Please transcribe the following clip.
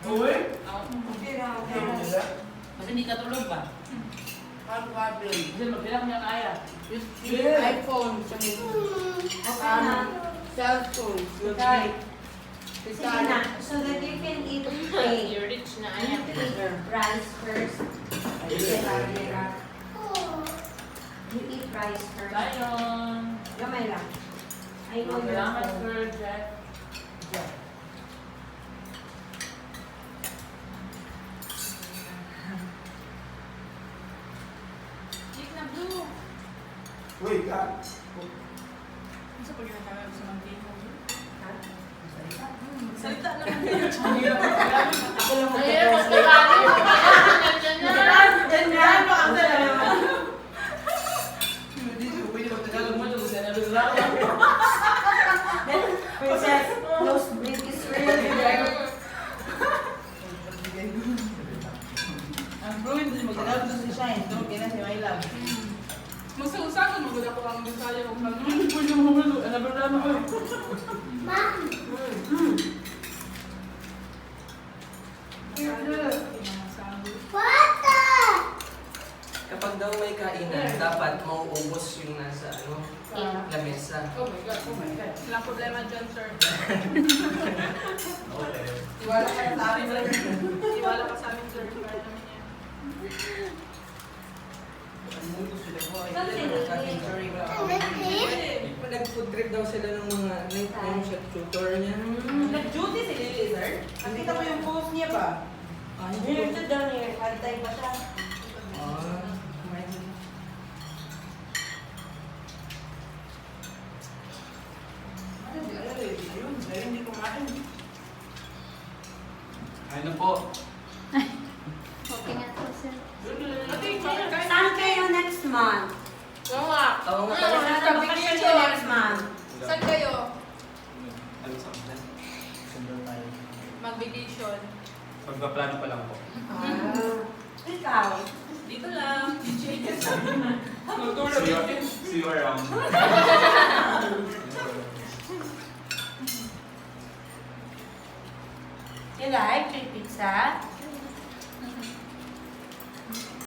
Uy? Okay lang, okay lang. Kasi hindi ka tulog ba? Pag-wabil. Kasi magbilang niya kaya. iPhone, Okay na. cellphone, Right. Sige na. So that you can eat cake. You're rich na You ayan. need to eat rice first. You eat rice first. Lion! Gamay lang. I know your Salamat, phone. Sir Jeff. Jeff. Eat na blue. Uy, ka. Ano sa pag ginagawa sa mantika? Ha? Salita naman yun. Ako lang Ayun, magta-translate. Ganyan pa ang naman. Hindi ko pwede magtagalog mo dito. Sana lang. Princess, those British really there. Ang bro, hindi magtagalog dito si Shine. Ito, kaya si My Love. Masagusagan mo gud ako ang Bisaya ug lang. Pwede mo malo. Ano ba naman ko? Kapag daw may kainan, dapat mauubos yung nasa lamesa. Oh my God, oh my God. Walang problema dyan, sir. Okay. Iwala ka na sa amin. Iwala ka sa amin, sir. Kaya naman yan. Nag-food trip daw sila ng mga yung chef tutor niya. Nag-duty si Lily, sir. Nakita mo yung post niya ba? Here to down here. Hantay pa siya. Hindi kumain. Ano po? Okay nga to, sir. Saan kayo next month? Oo nga. Oo nga Wala pala. na bakasyon niyo next month. Saan kayo? Ano sa akin? Sundan tayo. Mag-vacation. Magpaplano pa lang po. Ikaw? Dito lang. See you around. You like free pizza?